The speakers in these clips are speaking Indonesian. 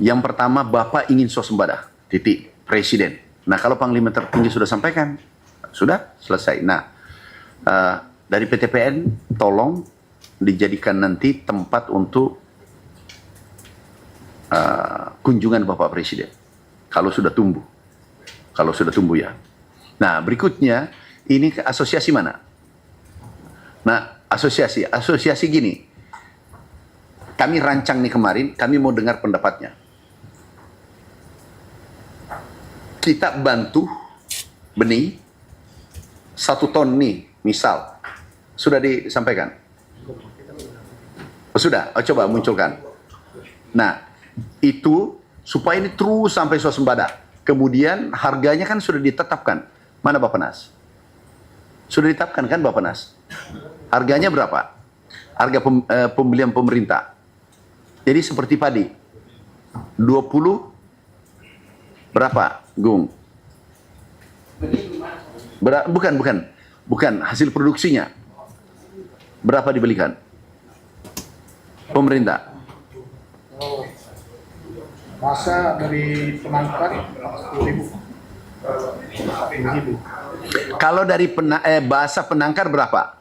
Yang pertama, Bapak ingin swasembada, titik, Presiden. Nah, kalau Panglima tertinggi sudah sampaikan, sudah selesai. Nah, dari PTPN, tolong dijadikan nanti tempat untuk kunjungan Bapak Presiden. Kalau sudah tumbuh. Kalau sudah tumbuh ya. Nah, berikutnya, ini ke asosiasi mana? Nah, asosiasi gini. Kami rancang nih kemarin, kami mau dengar pendapatnya. Kita bantu benih 1 ton nih, misal. Sudah disampaikan? Oh, sudah? Oh, coba munculkan. Nah, itu supaya ini terus sampai swasembada. Kemudian harganya kan sudah ditetapkan. Mana Bapak Nas? Sudah ditetapkan kan Bapak Nas? Harganya berapa? Harga pembelian pemerintah. Jadi seperti padi. 20 berapa, Gung? Bukan hasil produksinya. Berapa dibelikan? Pemerintah. Masa dari penangkar 10.000. Kalau dari bahasa penangkar berapa?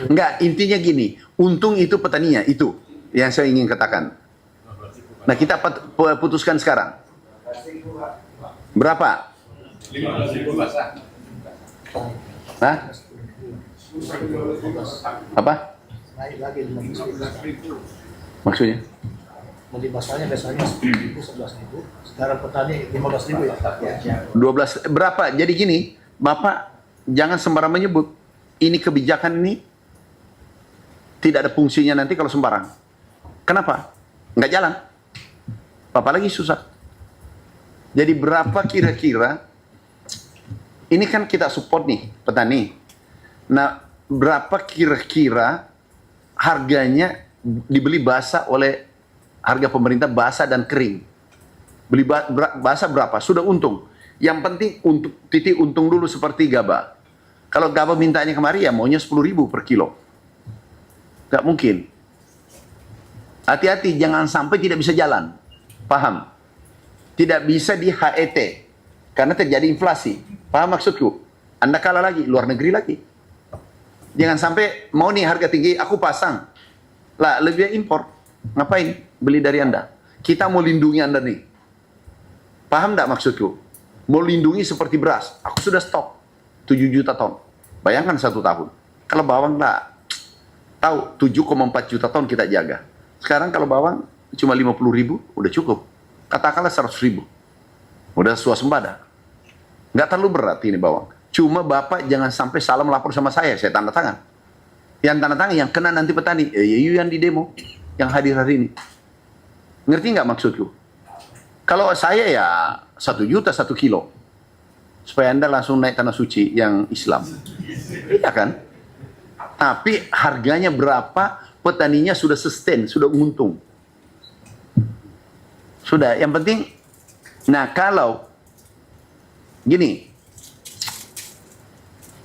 Enggak, intinya gini, untung itu petaninya, itu yang saya ingin katakan. Nah, kita putuskan sekarang. Berapa? 15.000 basah. Hah? Apa? Naik lagi 15.000. Maksudnya? Beli basahnya biasanya 10.000, 11.000. Sekarang petani 15.000 ya. 12 berapa? Jadi gini, Bapak jangan sembarang menyebut. Ini kebijakan ini tidak ada fungsinya nanti kalau sembarang. Kenapa? Nggak jalan. Bapak lagi susah. Jadi berapa kira-kira? Ini kan kita support nih petani. Nah, berapa kira-kira harganya dibeli basah oleh harga pemerintah basah dan kering? Beli basah berapa? Sudah untung. Yang penting untuk titik untung dulu seperti gabah. Kalau gabah mintanya kemari ya maunya 10.000 per kilo. Gak mungkin. Hati-hati jangan sampai tidak bisa jalan. Paham? Tidak bisa di HET karena terjadi inflasi. Paham maksudku? Anda kalah lagi, luar negeri lagi. Jangan sampai mau nih harga tinggi aku pasang. Lah lebih impor. Ngapain beli dari Anda? Kita mau lindungi Anda nih. Paham enggak maksudku? Mau lindungi seperti beras. Aku sudah stok 7 juta ton. Bayangkan 1 tahun. Kalau bawang enggak tahu 7,4 juta ton kita jaga. Sekarang kalau bawang cuma 50.000 udah cukup. Katakanlah 100.000. Udah swasembada. Nggak terlalu berat ini bawang. Cuma Bapak jangan sampai salah melapor sama saya tanda tangan. Yang tanda tangan yang kena nanti petani. Yang di demo. Yang hadir hari ini. Ngerti nggak maksudku? Kalau saya ya 1 juta 1 kilo. Supaya Anda langsung naik tanah suci yang Islam. Iya kan? Tapi harganya berapa, petaninya sudah sustain, sudah untung. Sudah, yang penting, nah kalau, gini,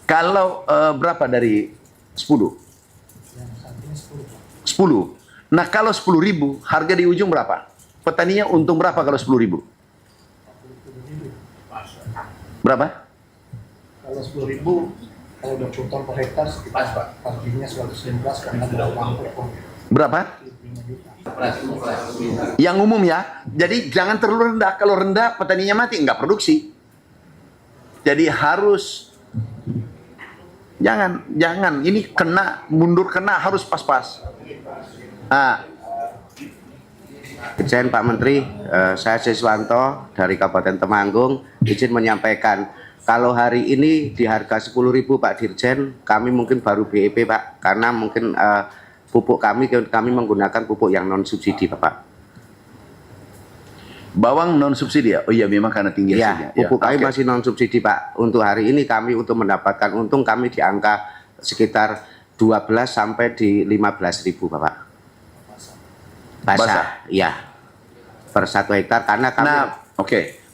kalau berapa dari 10? 10. Nah kalau 10.000, harga di ujung berapa? Petaninya untung berapa kalau 10.000? Berapa? Kalau 10.000, kalau 20 ton per hektar sekitar harganya 115 karena berapa? Berapa? Yang umum ya. Jadi jangan terlalu rendah. Kalau rendah petaninya mati, nggak produksi. Jadi harus jangan. Ini kena mundur harus pas-pas. Dirjen Pak Menteri, saya Siswanto dari Kabupaten Temanggung izin menyampaikan kalau hari ini di harga 10.000 Pak Dirjen, kami mungkin baru BEP Pak, karena mungkin pupuk kami menggunakan pupuk yang non subsidi Bapak. Bawang non subsidi ya? Oh iya memang karena tinggi ya, pupuk kami masih non subsidi Pak. Untuk hari ini kami untuk mendapatkan untung kami di angka sekitar 12 sampai di 15.000 Bapak. Basah, ya. Per 1 hektar karena kami. Nah, oke.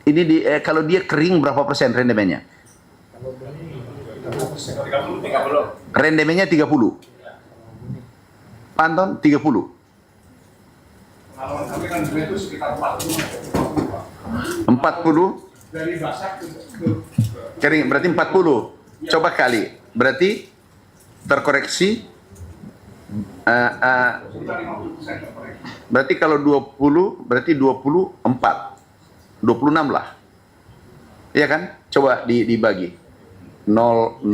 Ini kalau dia kering berapa persen rendemennya? Kalau benih 30%. 30. Rendemennya 30. Panton 30. Kalau kami kan itu sekitar 40. 40 Dari basah ke kering berarti 40. Coba kali. Berarti terkoreksi sekitar 50% terkoreksi. berarti kalau 20 berarti 24. 26 lah. Iya kan? Coba dibagi. 0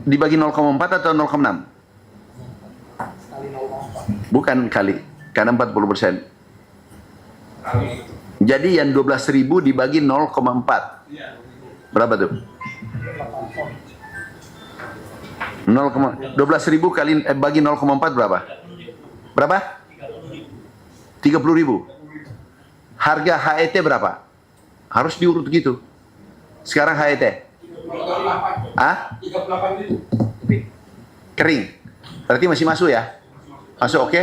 dibagi 0,4 atau 0,6? Kali 0,4. Bukan kali, karena 40%. Kali Jadi yang 12.000 dibagi 0,4. iya. Berapa tuh? 12.000 kali bagi 0,4 berapa? Berapa? 30.000. Harga HET berapa? Harus diurut gitu. Sekarang HET. 38. Ah? 38 itu. Kering. Berarti masih masuk ya? Masuk, oke?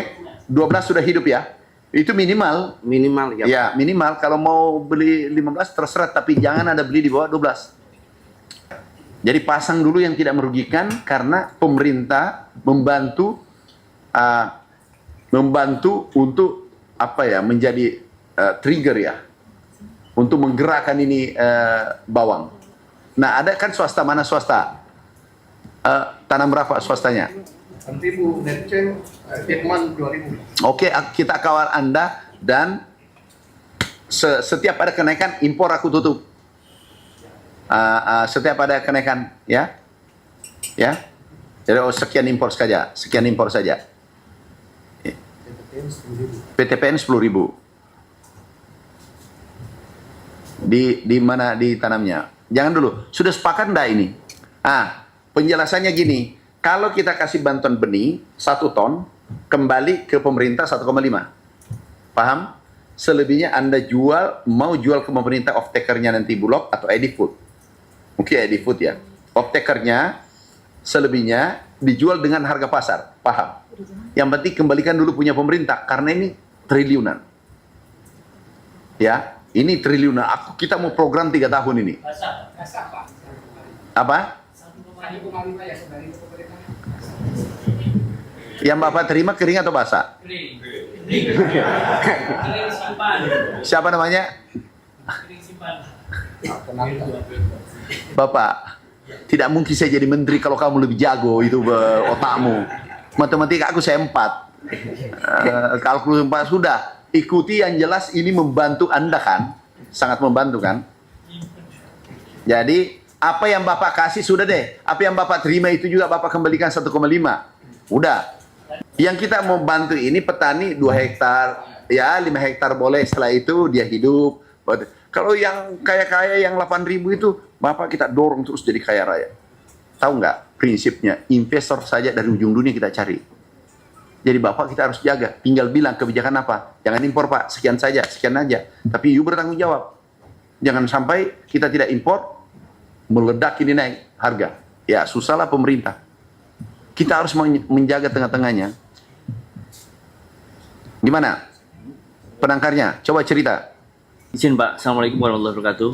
12 sudah hidup ya? Itu minimal. Minimal ya. Ya, minimal. Kalau mau beli 15 terserah, tapi jangan ada beli di bawah 12. Jadi pasang dulu yang tidak merugikan karena pemerintah membantu untuk apa ya, menjadi trigger ya, untuk menggerakkan ini bawang. Nah, ada kan swasta, mana swasta? Tanam berapa swastanya? Nanti Bu Netceng, Hitman 2000. Oke, kita kawal Anda dan setiap ada kenaikan impor aku tutup. Setiap ada kenaikan, ya. Jadi sekian impor saja, PTPN 10.000. PTPN 10.000. Di mana ditanamnya? Jangan dulu. Sudah sepakat enggak ini? Penjelasannya gini. Kalau kita kasih bantuan benih 1 ton, kembali ke pemerintah 1,5. Paham? Selebihnya Anda mau jual ke pemerintah off-takernya nanti Bulog atau Edifood. Mungkin Edifood ya. Off-takernya, selebihnya dijual dengan harga pasar. Paham? Yang penting kembalikan dulu punya pemerintah, karena ini triliunan. Ya, ini triliunan. Kita mau program 3 tahun ini. Kasar, Pak. Apa? Yang Bapak terima kering atau basah? Kering. Kering simpan. Siapa namanya? Kering simpan. Bapak, tidak mungkin saya jadi menteri kalau kamu lebih jago itu otakmu. Matematika aku saya 4. Kalkulus 4 sudah. Ikuti yang jelas, ini membantu Anda kan? Sangat membantu kan? Jadi, apa yang Bapak kasih sudah deh. Apa yang Bapak terima itu juga Bapak kembalikan 1,5. Udah. Yang kita mau bantu ini petani 2 hektar. Ya, 5 hektar boleh. Setelah itu dia hidup. Kalau yang kaya-kaya yang 8.000 itu, Bapak kita dorong terus jadi kaya raya. Tahu nggak prinsipnya? Investor saja dari ujung dunia kita cari. Jadi Bapak kita harus jaga. Tinggal bilang kebijakan apa. Jangan impor Pak, sekian saja, sekian aja. Tapi you bertanggung jawab. Jangan sampai kita tidak impor, meledak ini naik harga. Ya susahlah pemerintah. Kita harus menjaga tengah-tengahnya. Gimana? Penangkarnya, coba cerita. Izin Pak, Assalamualaikum warahmatullahi wabarakatuh.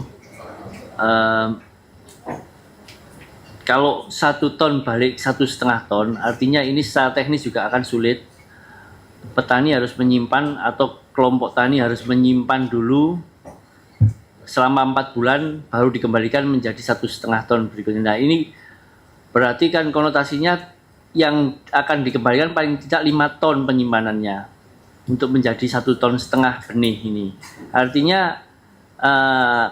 Kalau 1 ton balik 1,5 ton, artinya ini secara teknis juga akan sulit. Petani harus menyimpan atau kelompok tani harus menyimpan dulu selama 4 bulan, baru dikembalikan menjadi 1,5 ton berikutnya. Nah ini berarti kan konotasinya yang akan dikembalikan paling tidak 5 ton penyimpanannya untuk menjadi 1,5 ton benih ini. Artinya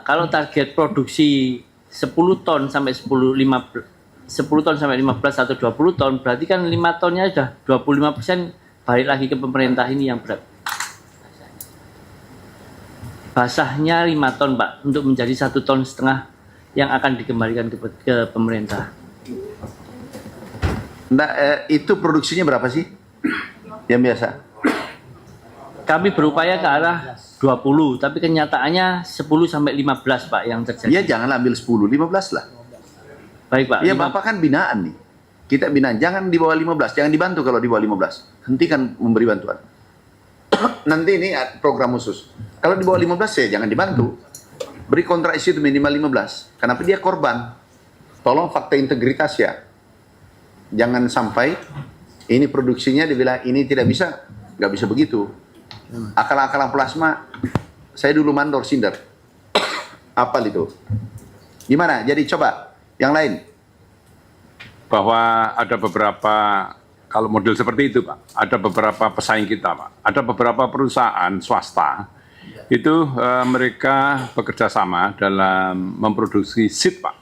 kalau target produksi 10 ton sampai 10 ton sampai 15 atau 20 ton, berarti kan 5 tonnya sudah 25% balik lagi ke pemerintah ini yang berat. Basahnya 5 ton Pak, untuk menjadi 1,5 ton yang akan dikembalikan ke pemerintah. Nah, itu produksinya berapa sih? Yang biasa? Kami berupaya ke arah 20, tapi kenyataannya 10 sampai 15 Pak yang terjadi. Ya jangan ambil 10, 15 lah. Baik Pak. Ya Bapak kan binaan nih. Kita binaan, jangan di bawah 15, jangan dibantu kalau di bawah 15. Hentikan memberi bantuan. Nanti ini program khusus. Kalau di bawah 15 ya jangan dibantu. Beri kontrak isi itu minimal 15. Kenapa dia korban? Tolong fakta integritas ya. Jangan sampai Ini produksinya dibilang ini tidak bisa, nggak bisa begitu. Akal-akalan plasma, saya dulu mandor sinder. Apal itu. Gimana? Jadi coba, yang lain. Bahwa ada beberapa, kalau model seperti itu Pak, ada beberapa pesaing kita Pak, ada beberapa perusahaan swasta, itu mereka bekerja sama dalam memproduksi seed Pak,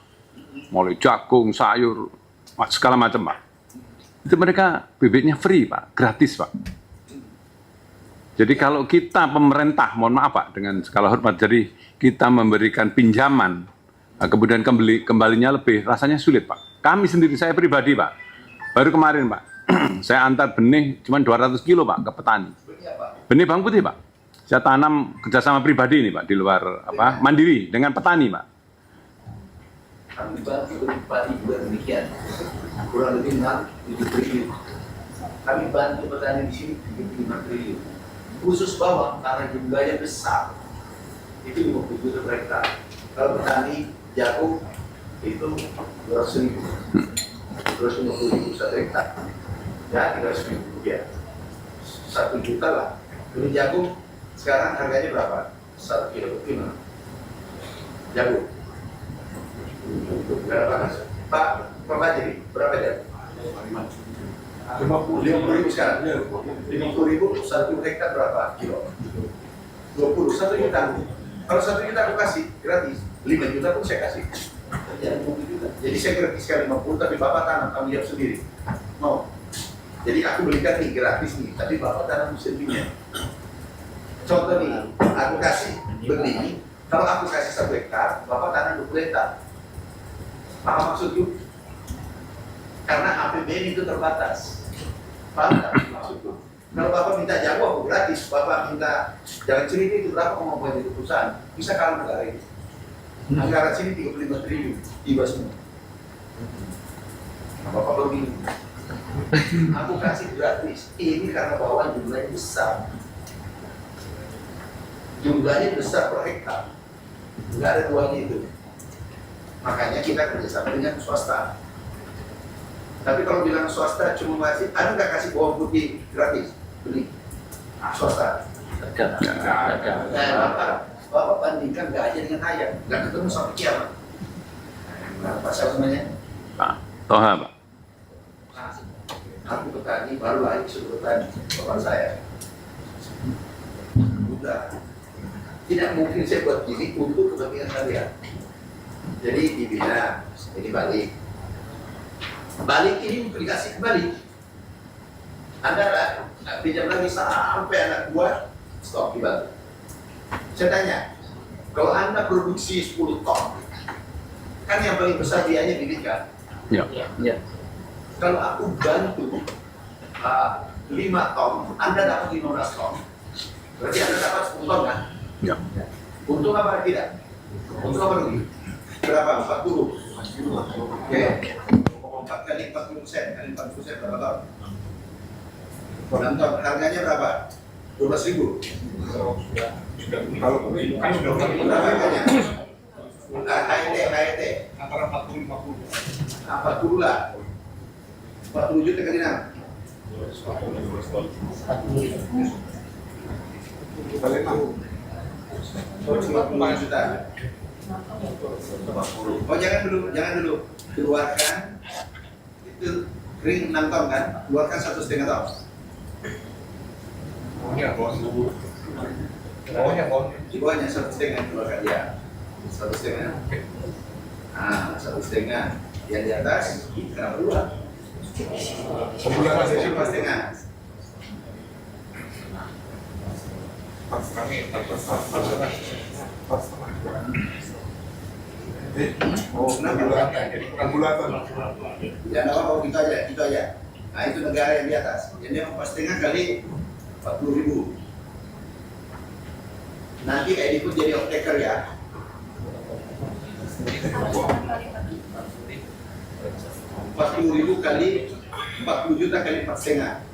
mulai jagung, sayur, segala macam Pak. Itu mereka bibitnya free Pak, gratis Pak. Jadi kalau kita pemerintah, mohon maaf Pak, dengan segala hormat, jadi kita memberikan pinjaman, kemudian kembalinya lebih, rasanya sulit Pak. Kami sendiri, saya pribadi Pak, baru kemarin Pak, saya antar benih cuma 200 kilo Pak ke petani. Benih bawang putih Pak. Saya tanam kerjasama pribadi ini Pak, di luar apa mandiri dengan petani Pak. Kami bantu padi juga demikian, kurang lebih 7 triliun. Kami bantu petani di sini 75 triliun. Khusus bawang karena jumlahnya besar, itu 50 juta per hektar. Kalau petani jagung itu 200.000, 250.000 satu hektar, ya 300.000 rupiah, 1 juta lah. Benih jagung sekarang harganya berapa? 1 kilo gimana? Jagung. Berapa mas? Pak Bajiri, berapa jagung? 50.000 sekarang. 50.000 1 hektar berapa kilo? 20, 1 juta. Kalau 1 juta aku kasih gratis, 5 juta pun saya kasih. Jadi 50 juta. Jadi saya gratiskan 50, tapi Bapak tanam, kamu lihat sendiri. Mau? Jadi aku belikan nih gratis nih, tapi Bapak tanam sendirinya. Contoh nih, aku kasih benih, kalau aku kasih 1 hektar, Bapak tanam 20 hektar. Paham maksudku? Karena APBN itu terbatas. Paham tak maksudku? Kalau Bapak minta jago aku gratis, Bapak minta jangan cerita itu berapa mau buat itu perusahaan, bisa kalau negara ini. Anggaran sini 35 triliun, tiba semua. Nah, Bapak baru ini. Aku kasih gratis, ini karena bawaan jumlahnya besar. Jumlahnya besar per hektar, nggak ada duanya itu. Makanya kita kerjasama dengan swasta. Tapi kalau bilang swasta cuma masih, ada nggak kasih bawang putih gratis? Beli swasta. Bapak bandingkan gajah dengan ayam, nggak ketemu sampai kiamat. Nah, apa namanya? Pak Toha Pak. Aku petani, baru lagi sudah petani, bapak saya. Udah. Tidak mungkin saya buat gini untuk kepentingan kalian. Jadi dibina, ini balik. Balik ini dikasih kembali. Anda pinjam lagi sampai anak buah, stop dibantu. Saya tanya, kalau Anda produksi 10 ton, kan yang paling besar biayanya bibit kan? Ya. Ya. Kalau aku bantu 5 ton, Anda dapat 15 ton, berarti Anda dapat 10 ton kan? Ya. Untung apa tidak? Untung apa rugi? Berapa? 40. Oke. 4 kali 40%, kali 40% berapa ton? 6 ton. Harganya berapa? 12.000. Kalau kan sudah Berapa harganya? HET. antara 40-50. 40 lah. 40 juta kali 6. Kali 6. 50 juta. Oh jangan dulu. Keluarkan itu ring 6 ton kan? Keluarkan 1,5 ton. Bawahnya bos. Bawahnya bos. Di bawahnya 1,5 keluarkan ya. 1,5. Ah, 1,5. Yang di atas kenapa 2? Sebulan aja sih 1,5. kami 4,5. Oh, 6 bulan. 6 bulan. Jangan apa gitu aja. Nah itu negara yang di atas. Jadi 4,5 kali 40.000. Nanti ikut jadi off-taker ya. 40.000 kali 40 juta kali 4,5.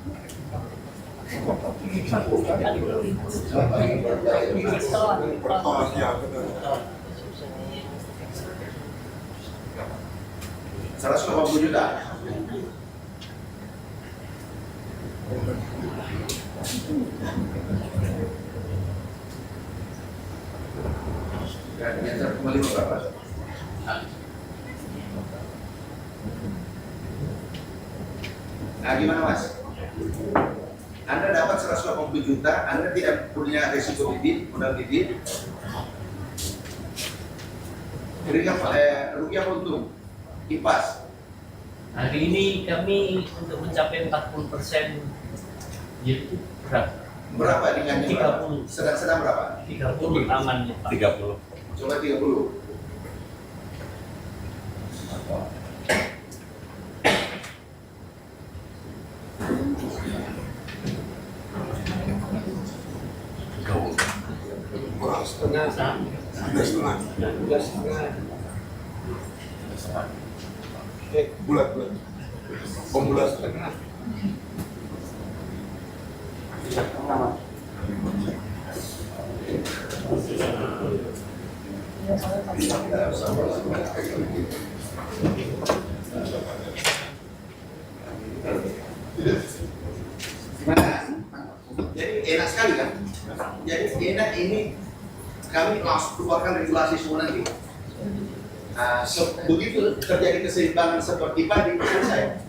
Juta. Yang 1,5 berapa? Nah, gimana Mas? Anda dapat 180 juta, Anda tidak punya resiko bibit, modal bibit. Rugi apa untung? Kipas. Hari ini kami untuk mencapai 40% yaitu berapa? Berapa dengan 30. Sedang berapa? 30 aman ya Pak. 30. Coba 30. setengah, bulat. Bulat setengah. Gimana? Jadi enak sekali kan? Jadi enak ini kami langsung keluarkan regulasi semua nanti. Begitu terjadi keseimbangan seperti padi, selesai.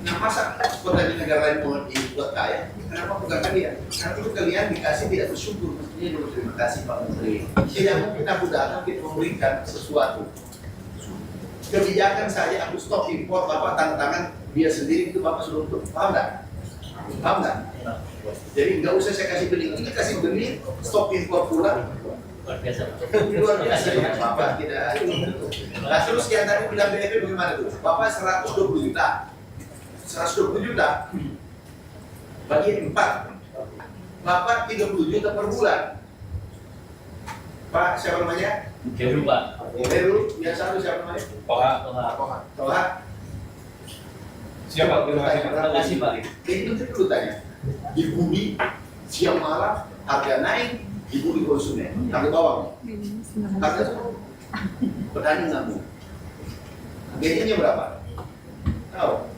Nah masa petani negara lain mau dibuat kaya? Kenapa bukan kalian? Karena itu kalian dikasih tidak bersyukur. Mestinya dulu terima kasih Pak Menteri. Tidak mungkin aku datang kita memberikan sesuatu. Kebijakan saja aku stop impor, Bapak tanda tangan dia sendiri itu Bapak sudah untuk paham nggak? Paham nggak? Jadi nggak usah saya kasih beli, ini kasih beli, stop impor pula. Luar biasa. Luar biasa ya, Bapak tidak. Nah terus yang tadi bilang BEP bagaimana tuh? Bapak 120 juta. 120 juta bagi 4, Bapak 30 juta per bulan. Pak siapa namanya? Heru Pak. Heru, yang satu siapa namanya? Toha. Siapa? Terima kasih Pak. Ini menteri dulu tanya. Di bumi siang malam harga naik, di bumi konsumen harga bawang. Harga turun. Petani ngamuk. Gajinya berapa? Tahu?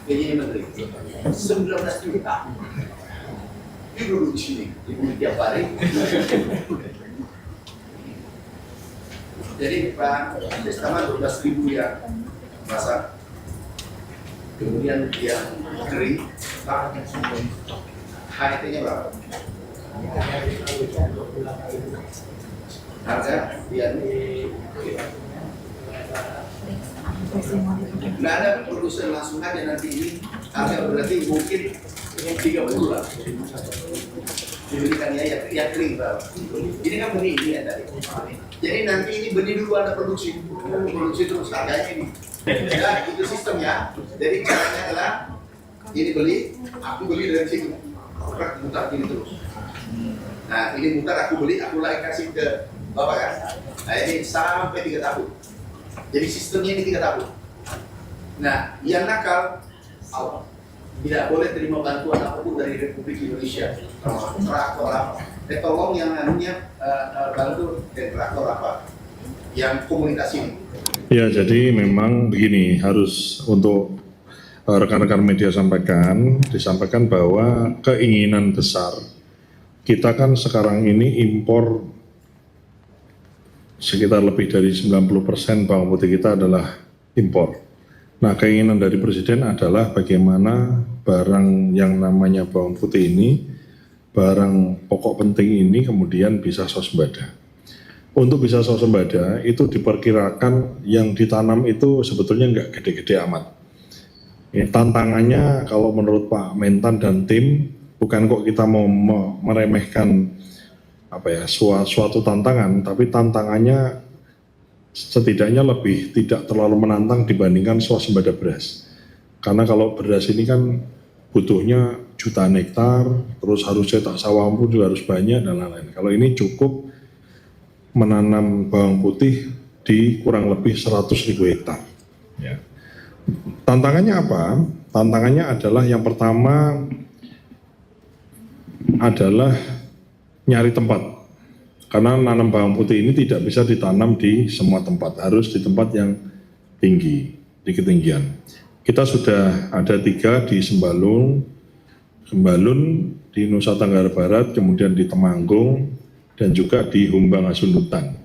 Gajinya menteri 19 juta. Dia duduk di sini, di bumi tiap hari. Jadi Pak Destaman 12.000 yang basah. Kemudian yang kering, Pak, HET-nya berapa? Harga yang nggak ada produsen langsung aja nanti ini harga berarti mungkin 30 lah diberikan ya kering Pak. Ini kan benih ini ya tadi. Jadi nanti ini benih dulu ada produksi terus harganya ini. Ya, itu sistemnya. Jadi caranya adalah ini beli, aku beli dari situ, mutar gini terus. Nah ini mutar aku beli, aku lagi kasih ke Bapak kan. Nah ini sampai 3 tahun. Jadi sistemnya ini 3 tahun. Nah yang nakal tidak boleh terima bantuan apapun dari Republik Indonesia. Traktor apa? Tolong yang anunya bantu traktor apa? Yang komunitas ini. Ya, jadi memang begini, harus untuk rekan-rekan media disampaikan bahwa keinginan besar kita kan sekarang ini impor sekitar lebih dari 90% bawang putih kita adalah impor. Nah, keinginan dari Presiden adalah bagaimana barang yang namanya bawang putih ini, barang pokok penting ini kemudian bisa swasembada. Untuk bisa swasembada itu diperkirakan yang ditanam itu sebetulnya nggak gede-gede amat. Ya, tantangannya kalau menurut Pak Mentan dan tim, bukan kok kita mau meremehkan suatu tantangan, tapi tantangannya setidaknya lebih tidak terlalu menantang dibandingkan swasembada beras. Karena kalau beras ini kan butuhnya jutaan hektar, terus harus cetak sawah pun juga harus banyak dan lain-lain. Kalau ini cukup menanam bawang putih di kurang lebih 100.000 hektar. Ya. Tantangannya apa? Tantangannya adalah yang pertama adalah nyari tempat. Karena nanam bawang putih ini tidak bisa ditanam di semua tempat, harus di tempat yang tinggi, di ketinggian. Kita sudah ada 3 di Sembalung, Sembalun, di Nusa Tenggara Barat, kemudian di Temanggung, dan juga di Humbang Hasundutan.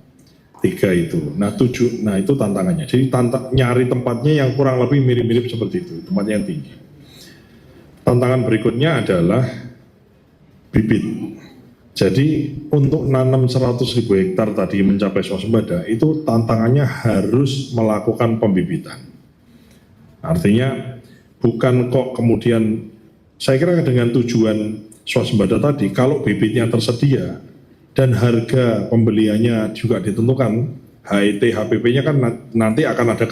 3 itu. Nah itu tantangannya. Jadi nyari tempatnya yang kurang lebih mirip-mirip seperti itu, tempatnya yang tinggi. Tantangan berikutnya adalah bibit. Jadi untuk nanam 100.000 hektar tadi mencapai swasembada, itu tantangannya harus melakukan pembibitan. Artinya bukan kok kemudian, saya kira dengan tujuan swasembada tadi, kalau bibitnya tersedia dan harga pembeliannya juga ditentukan, HET, HPP-nya kan nanti akan ada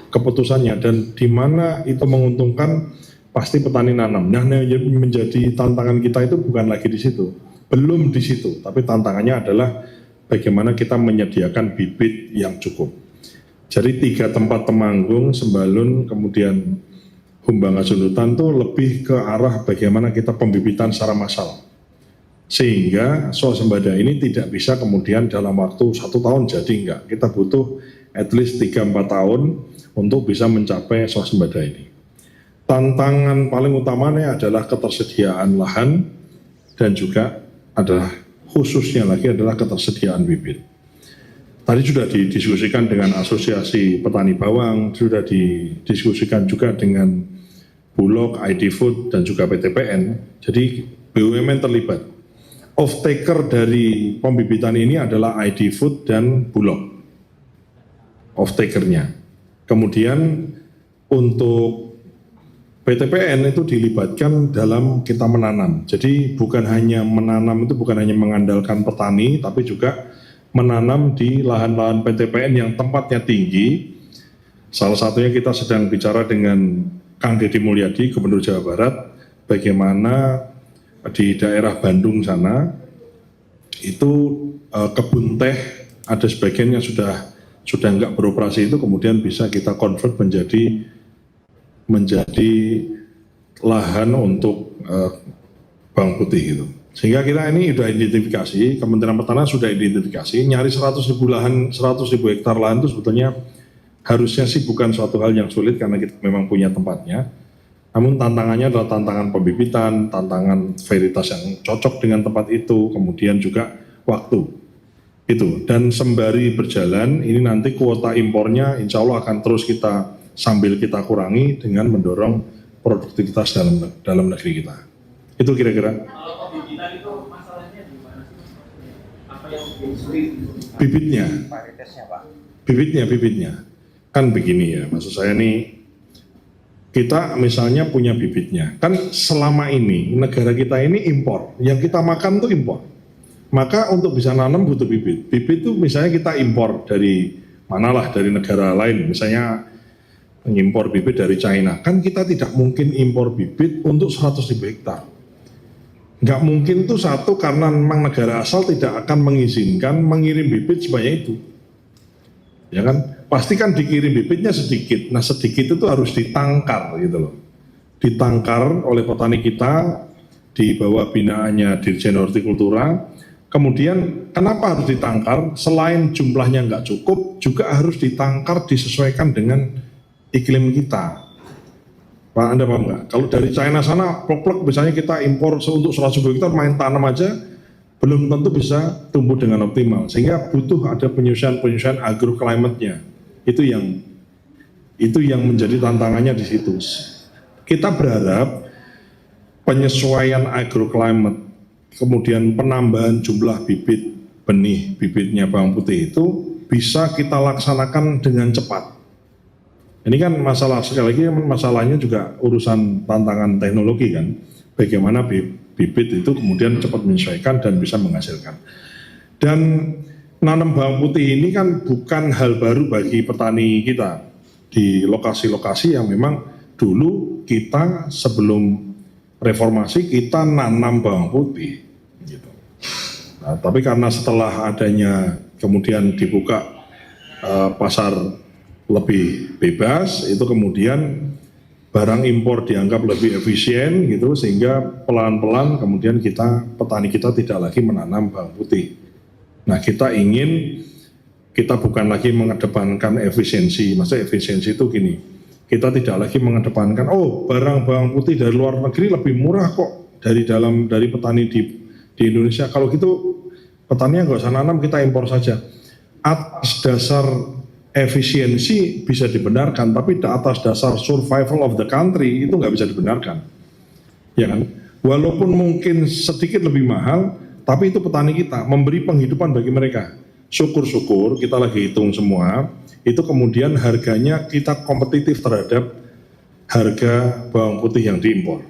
keputusannya, dan di mana itu menguntungkan pasti petani nanam. Nah, yang menjadi tantangan kita itu bukan lagi di situ, belum di situ, tapi tantangannya adalah bagaimana kita menyediakan bibit yang cukup. Jadi 3 tempat, Temanggung, Sembalun, kemudian Humbang Hasundutan itu lebih ke arah bagaimana kita pembibitan secara massal. Sehingga swasembada ini tidak bisa kemudian dalam waktu 1 tahun jadi enggak. Kita butuh at least 3-4 tahun untuk bisa mencapai swasembada ini. Tantangan paling utamanya adalah ketersediaan lahan dan juga adalah khususnya lagi adalah ketersediaan bibit. Tadi sudah didiskusikan dengan Asosiasi Petani Bawang, sudah didiskusikan juga dengan Bulog, ID Food, dan juga PTPN. Jadi BUMN terlibat. Off-taker dari pembibitan ini adalah ID Food dan Bulog. Off-takernya. Kemudian untuk PTPN itu dilibatkan dalam kita menanam. Jadi bukan hanya menanam itu bukan hanya mengandalkan petani, tapi juga menanam di lahan-lahan PTPN yang tempatnya tinggi. Salah satunya kita sedang bicara dengan Kang Deddy Mulyadi, Gubernur Jawa Barat, bagaimana di daerah Bandung sana itu kebun teh ada sebagian yang sudah enggak beroperasi, itu kemudian bisa kita convert menjadi lahan untuk bawang putih gitu. Sehingga kita ini sudah identifikasi, Kementerian Pertanian sudah identifikasi, nyari 100.000 hektar lahan itu sebetulnya harusnya sih bukan suatu hal yang sulit karena kita memang punya tempatnya. Namun tantangannya adalah tantangan pembibitan, tantangan varietas yang cocok dengan tempat itu, kemudian juga waktu. Itu. Dan sembari berjalan, ini nanti kuota impornya insya Allah akan terus sambil kita kurangi dengan mendorong produktivitas dalam negeri kita. Itu kira-kira. Kalau pembibitan itu masalahnya di mana sih? Apa yang sulit? Bibitnya. Bibitnya. Kan begini ya, maksud saya nih, kita misalnya punya bibitnya, kan selama ini negara kita ini impor, yang kita makan tuh impor. Maka untuk bisa nanam butuh bibit. Bibit itu misalnya kita impor dari manalah, dari negara lain, misalnya mengimpor bibit dari China. Kan kita tidak mungkin impor bibit untuk 100.000 hektar. Nggak mungkin tuh satu, karena memang negara asal tidak akan mengizinkan mengirim bibit sebanyak itu. Ya kan? Pasti kan dikirim bibitnya sedikit. Nah sedikit itu harus ditangkar gitu loh. Ditangkar oleh petani kita di bawah binaannya Dirjen Hortikultura. Kemudian kenapa harus ditangkar? Selain jumlahnya nggak cukup, juga harus ditangkar disesuaikan dengan iklim kita. Pak, Anda paham nggak? Kalau dari China sana, plek-plek misalnya kita impor untuk 100 hektar main tanam aja, belum tentu bisa tumbuh dengan optimal. Sehingga butuh ada penyusuan agroclimate-nya. Itu yang menjadi tantangannya di situ. Kita berharap penyesuaian agroclimate, kemudian penambahan jumlah bibitnya bawang putih itu bisa kita laksanakan dengan cepat. Ini kan masalah, sekali lagi masalahnya juga urusan tantangan teknologi kan. Bagaimana bibit itu kemudian cepat menyesuaikan dan bisa menghasilkan. Dan nanam bawang putih ini kan bukan hal baru bagi petani kita di lokasi-lokasi yang memang dulu kita sebelum reformasi kita nanam bawang putih. Gitu. Nah, tapi karena setelah adanya kemudian dibuka pasar lebih bebas, itu kemudian barang impor dianggap lebih efisien gitu, sehingga pelan-pelan kemudian petani kita tidak lagi menanam bawang putih. Nah kita bukan lagi mengedepankan efisiensi, maksudnya efisiensi itu gini, Kita tidak lagi mengedepankan, oh barang bawang putih dari luar negeri lebih murah kok dari petani di Indonesia. Kalau gitu petaninya nggak usah nanam, kita impor saja. Atas dasar efisiensi bisa dibenarkan, tapi atas dasar survival of the country itu nggak bisa dibenarkan, ya kan? Walaupun mungkin sedikit lebih mahal, tapi itu petani kita memberi penghidupan bagi mereka. Syukur-syukur kita lagi hitung semua, itu kemudian harganya kita kompetitif terhadap harga bawang putih yang diimpor.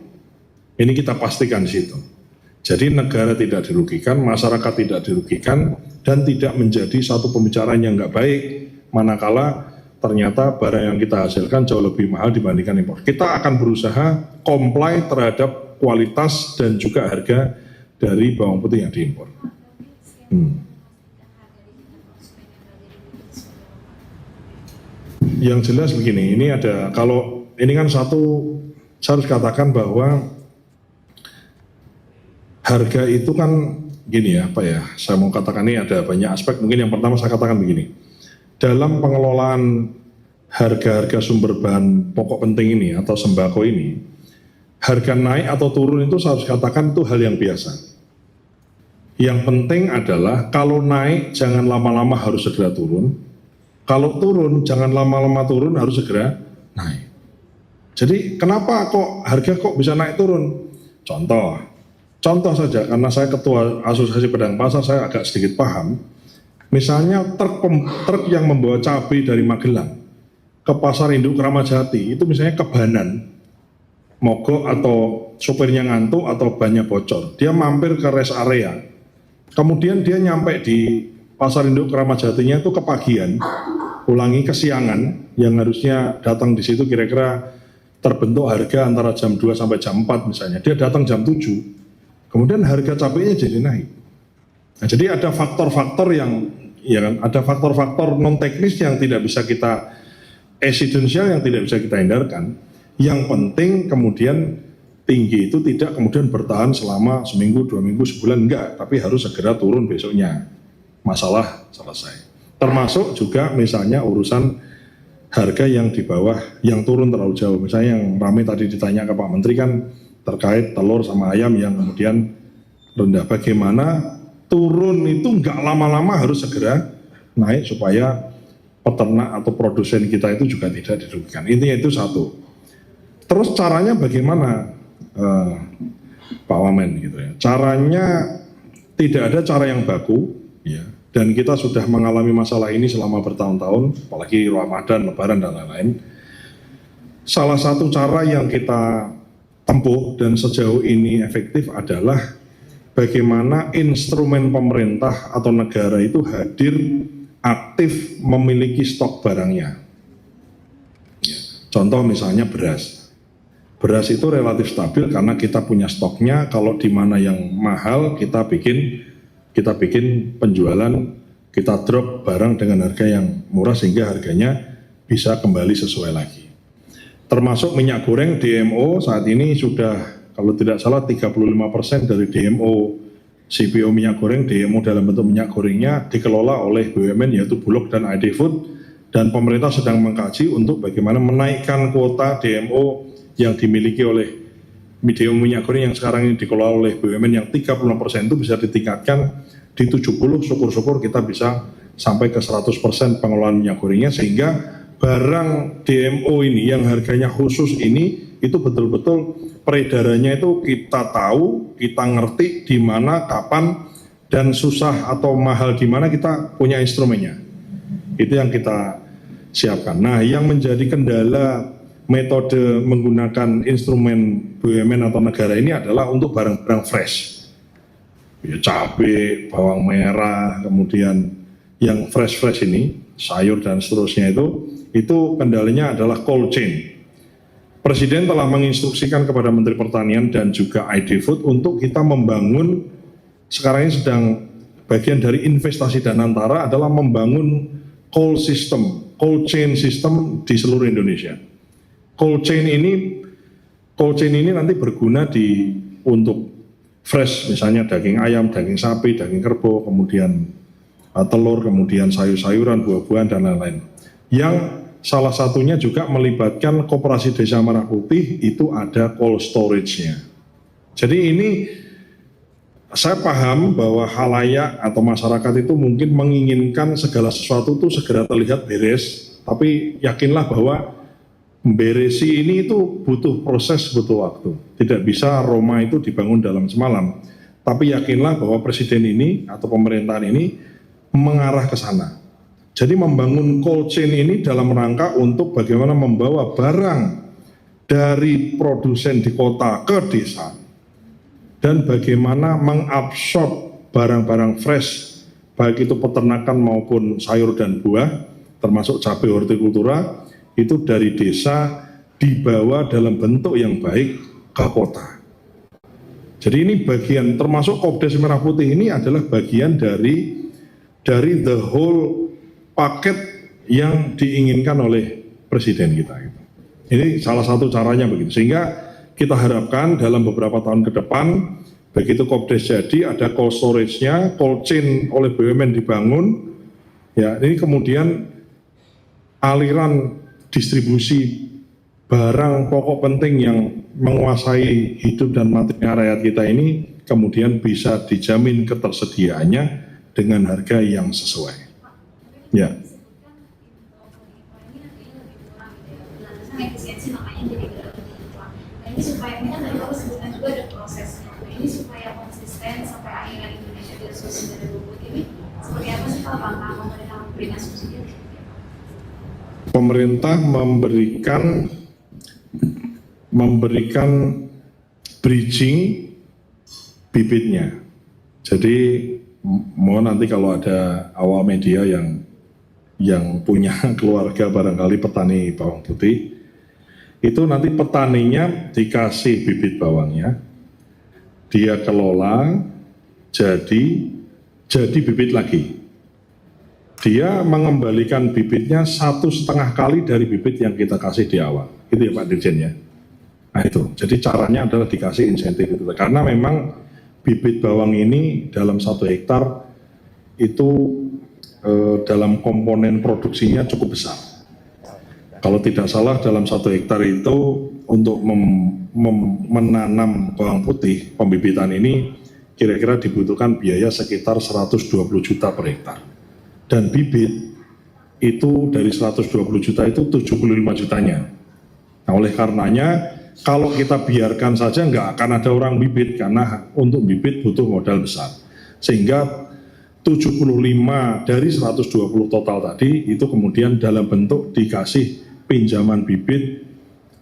Ini kita pastikan di situ. Jadi negara tidak dirugikan, masyarakat tidak dirugikan, dan tidak menjadi satu pembicaraan yang nggak baik, manakala ternyata barang yang kita hasilkan jauh lebih mahal dibandingkan impor. Kita akan berusaha comply terhadap kualitas dan juga harga dari bawang putih yang diimpor. Yang jelas begini, ini ada, kalau ini kan satu, saya harus katakan bahwa harga itu kan gini ya, apa ya, saya mau katakan ini ada banyak aspek. Mungkin yang pertama saya katakan begini, dalam pengelolaan harga-harga sumber bahan pokok penting ini atau sembako ini, harga naik atau turun itu saya harus katakan itu hal yang biasa. Yang penting adalah kalau naik jangan lama-lama harus segera turun. Kalau turun, jangan lama-lama turun, harus segera naik. Jadi kenapa kok harga kok bisa naik turun? Contoh saja, karena saya ketua Asosiasi Pedagang Pasar, saya agak sedikit paham. Misalnya truk yang membawa cabai dari Magelang ke pasar induk Kramat Jati, itu misalnya kebanan, mogok atau sopirnya ngantuk atau bannya bocor. Dia mampir ke rest area, kemudian dia nyampe di pasar induk Kramat Jatinya itu kepagian, ulangi kesiangan, yang harusnya datang di situ kira-kira terbentuk harga antara jam 2 sampai jam 4 misalnya, dia datang jam 7, kemudian harga cabainya jadi naik. Nah, jadi ada faktor-faktor yang, ya kan, ada faktor-faktor non teknis yang tidak bisa kita, eksidensial yang tidak bisa kita hindarkan. Yang penting kemudian tinggi itu tidak kemudian bertahan selama seminggu, 2 minggu, sebulan, enggak, tapi harus segera turun besoknya. Masalah selesai. Termasuk juga misalnya urusan harga yang di bawah, yang turun terlalu jauh. Misalnya yang ramai tadi ditanya ke Pak Menteri kan terkait telur sama ayam yang kemudian rendah. Bagaimana turun itu enggak lama-lama harus segera naik supaya peternak atau produsen kita itu juga tidak dirugikan. Intinya itu satu. Terus caranya bagaimana Pak Wamen gitu ya. Caranya tidak ada cara yang baku ya. Dan kita sudah mengalami masalah ini selama bertahun-tahun, apalagi Ramadan, Lebaran dan lain-lain. Salah satu cara yang kita tempuh dan sejauh ini efektif adalah bagaimana instrumen pemerintah atau negara itu hadir aktif memiliki stok barangnya. Contoh misalnya beras. Beras itu relatif stabil karena kita punya stoknya. Kalau di mana yang mahal kita bikin penjualan, kita drop barang dengan harga yang murah sehingga harganya bisa kembali sesuai lagi. Termasuk minyak goreng DMO saat ini sudah, kalau tidak salah 35% dari DMO CPO minyak goreng, DMO dalam bentuk minyak gorengnya dikelola oleh BUMN yaitu Bulog dan ID Food, dan pemerintah sedang mengkaji untuk bagaimana menaikkan kuota DMO yang dimiliki oleh DMO minyak goreng yang sekarang ini dikelola oleh BUMN yang 36% itu bisa ditingkatkan di 70, syukur-syukur kita bisa sampai ke 100% pengelolaan minyak gorengnya, sehingga barang DMO ini yang harganya khusus ini itu betul-betul peredarannya itu kita tahu, kita ngerti di mana, kapan, dan susah atau mahal di mana kita punya instrumennya. Itu yang kita siapkan. Nah, yang menjadi kendala metode menggunakan instrumen BUMN atau negara ini adalah untuk barang-barang fresh. Ya, cabai, bawang merah, kemudian yang fresh ini, sayur dan seterusnya itu kendalanya adalah cold chain. Presiden telah menginstruksikan kepada Menteri Pertanian dan juga ID Food untuk kita membangun, sekarang ini sedang bagian dari investasi Danantara adalah membangun cold chain system di seluruh Indonesia. Cold chain ini nanti berguna untuk fresh, misalnya daging ayam, daging sapi, daging kerbau, kemudian telur, kemudian sayur-sayuran, buah-buahan dan lain-lain. Yang salah satunya juga melibatkan Koperasi Desa Merah Putih, itu ada cold storage-nya. Jadi ini saya paham bahwa halayak atau masyarakat itu mungkin menginginkan segala sesuatu itu segera terlihat beres, tapi yakinlah bahwa memberesi ini itu butuh proses, butuh waktu. Tidak bisa Roma itu dibangun dalam semalam. Tapi yakinlah bahwa presiden ini atau pemerintahan ini mengarah ke sana. Jadi membangun cold chain ini dalam rangka untuk bagaimana membawa barang dari produsen di kota ke desa. Dan bagaimana mengabsorb barang-barang fresh, baik itu peternakan maupun sayur dan buah, termasuk cabai hortikultura, itu dari desa dibawa dalam bentuk yang baik ke kota. Jadi ini bagian, termasuk Kopdes Merah Putih ini adalah bagian dari the whole paket yang diinginkan oleh presiden kita. Ini salah satu caranya begitu. Sehingga kita harapkan dalam beberapa tahun ke depan, begitu Kopdes jadi, ada cold storage-nya, cold chain oleh BUMN dibangun, ya ini kemudian aliran distribusi barang pokok penting yang menguasai hidup dan matinya rakyat kita ini kemudian bisa dijamin ketersediaannya dengan harga yang sesuai. Ya. Efisiensi makanya jadi berkurang. Ini supaya kita tadi baru sebutkan juga ada prosesnya. Ini supaya konsisten sampai akhirnya Indonesia tidak subsidi dari bubut ini. Seperti apa sih Pak langkah pemerintah memberikan subsidi? Pemerintah memberikan bridging bibitnya. Jadi mohon nanti kalau ada awak media yang punya keluarga barangkali petani bawang putih, itu nanti petaninya dikasih bibit bawangnya, dia kelola jadi bibit lagi. Dia mengembalikan bibitnya 1,5 kali dari bibit yang kita kasih di awal. Itu ya Pak Dirjen ya. Nah itu, jadi caranya adalah dikasih insentif itu. Karena memang bibit bawang ini dalam 1 hektar itu dalam komponen produksinya cukup besar. Kalau tidak salah dalam 1 hektar itu untuk menanam bawang putih, pembibitan ini kira-kira dibutuhkan biaya sekitar 120 juta per hektar. Dan bibit itu dari 120 juta itu 75 jutanya. Nah oleh karenanya kalau kita biarkan saja nggak akan ada orang bibit karena untuk bibit butuh modal besar. Sehingga 75 dari 120 total tadi itu kemudian dalam bentuk dikasih pinjaman bibit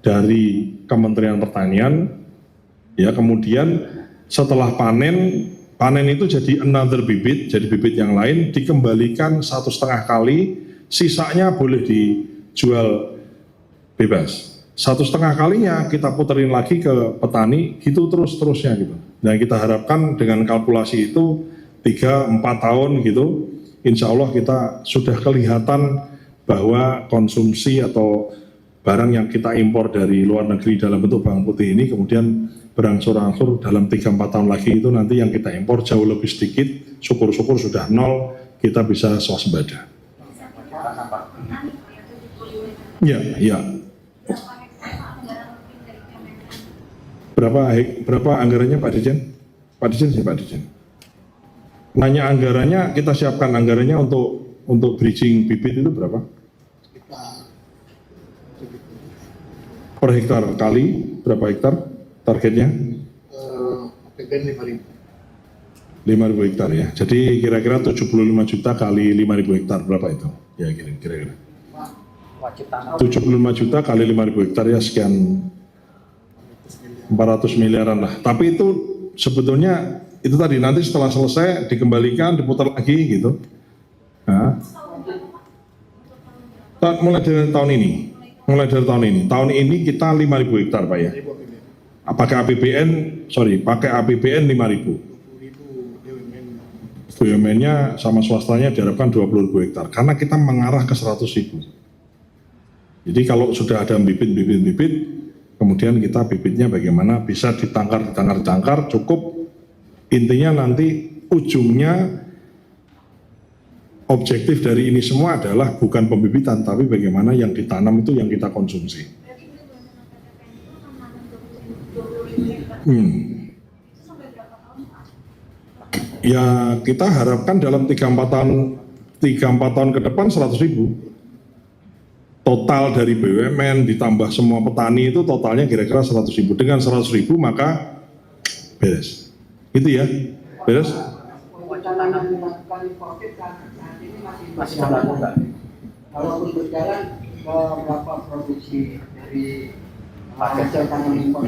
dari Kementerian Pertanian, ya kemudian setelah panen itu jadi another bibit, jadi bibit yang lain dikembalikan 1,5 kali, sisanya boleh dijual bebas. 1,5 kalinya kita puterin lagi ke petani, gitu terus-terusnya gitu. Dan kita harapkan dengan kalkulasi itu 3-4 tahun gitu, insya Allah kita sudah kelihatan bahwa konsumsi atau barang yang kita impor dari luar negeri dalam bentuk bawang putih ini kemudian berangsur-angsur dalam 3-4 tahun lagi itu nanti yang kita impor jauh lebih sedikit, syukur-syukur sudah 0, kita bisa swasembada. Ya. Berapa anggarannya Pak Dirjen? Pak Dirjen sih Pak Dirjen. Nanya anggarannya, kita siapkan anggarannya untuk bridging bibit itu berapa? Per hektar kali berapa hektar targetnya? APBN 5.000. 5.000 hektar ya. Jadi kira-kira 75 juta kali 5.000 hektar berapa itu? Ya kira-kira. 75 juta kali 5.000 hektar ya sekian 400 miliaran lah. Tapi itu sebetulnya itu tadi nanti setelah selesai dikembalikan diputar lagi gitu. Nah, mulai dari tahun ini. Tahun ini kita 5.000 hektar Pak ya. Pakai APBN 5.000. BUMN-nya sama swastanya diharapkan 20.000 hektar. Karena kita mengarah ke 100.000. Jadi kalau sudah ada bibit, kemudian kita bibitnya bagaimana bisa ditangkar cukup. Intinya nanti ujungnya objektif dari ini semua adalah bukan pembibitan, tapi bagaimana yang ditanam itu yang kita konsumsi. Berarti benar-benar PTPN itu akan menanam 20.000 hektar. Itu sampai berapa tahun, Pak? Ya kita harapkan dalam 3-4 tahun ke depan 100.000. Total dari BUMN ditambah semua petani itu totalnya kira-kira 100.000. Dengan 100.000 maka beres. Itu ya, beres. Wacana melakukan COVID kan saat ini masih melakukan. Walaupun berjalan berapa produksi dari hasil tanam impor?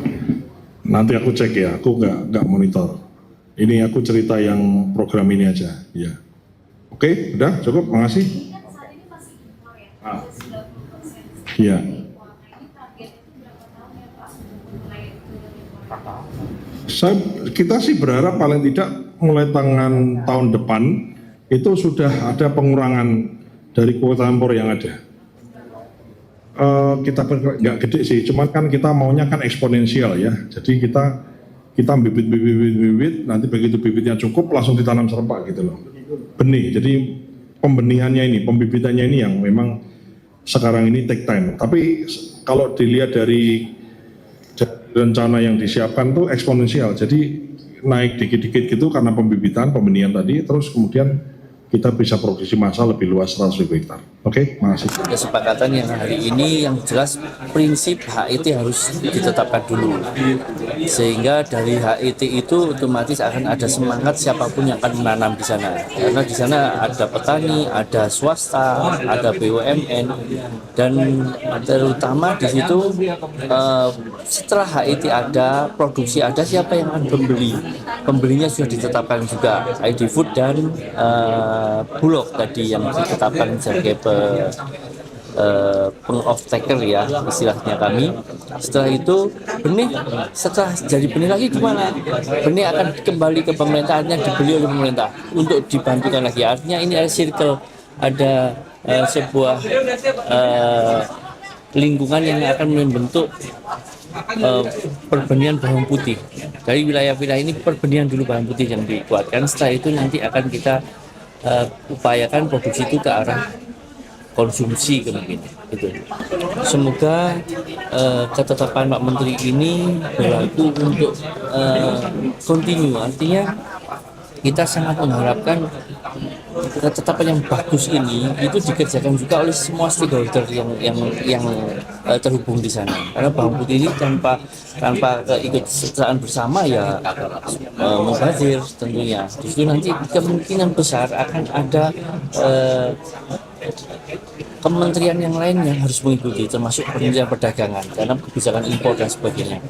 Nanti aku cek ya, aku nggak monitor. Ini aku cerita yang program ini aja, ya. Oke, udah cukup, makasih. Ini kan saat ini masih impor ya, masih 90%. Iya. Impor. Nah, ini target itu berapa tahun ya, Pak, untuk mulai ke impor? Kita sih berharap paling tidak mulai tahun depan itu sudah ada pengurangan dari kuota impor yang ada. Kita nggak gede sih, cuman kan kita maunya kan eksponensial ya. Jadi kita bibit, nanti begitu bibitnya cukup langsung ditanam serempak gitu loh. Benih, jadi pembenihannya ini, pembibitannya ini yang memang sekarang ini take time. Tapi kalau dilihat dari rencana yang disiapkan tuh eksponensial, jadi naik dikit-dikit gitu karena pembibitan, pembenihan tadi, terus kemudian kita bisa produksi massa lebih luas 100.000 hektar. Oke, makasih. Kesepakatan yang hari ini yang jelas prinsip HET harus ditetapkan dulu, sehingga dari HET itu otomatis akan ada semangat siapapun yang akan menanam di sana, karena di sana ada petani, ada swasta, ada BUMN, dan terutama di situ setelah HET ada, produksi ada, siapa yang akan membeli? Pembelinya sudah ditetapkan juga, ID Food dan Bulog tadi yang ditetapkan sebagai peng-off-taker ya istilahnya kami. Setelah itu benih, setelah jadi benih lagi gimana? Benih akan kembali ke pemerintah, artinya dibeli oleh pemerintah untuk dibantukan lagi. Artinya ini ada circle, ada sebuah lingkungan yang akan membentuk perbenihan bawang putih. Dari wilayah-wilayah ini perbenihan dulu bawang putih yang dikuatkan, setelah itu nanti akan kita upayakan produksi itu ke arah konsumsi kemungkinan itu. Semoga ketetapan Pak Menteri ini berlaku untuk kontinu. Artinya kita sangat mengharapkan ketetapan yang bagus ini itu dikerjakan juga oleh semua stakeholder yang terhubung di sana. Karena bawang putih ini tanpa keikutsertaan bersama ya mubazir tentunya. Justru nanti kemungkinan besar akan ada kementerian yang lain yang harus mengikuti, termasuk Kementerian Perdagangan karena kebijakan impor dan sebagainya.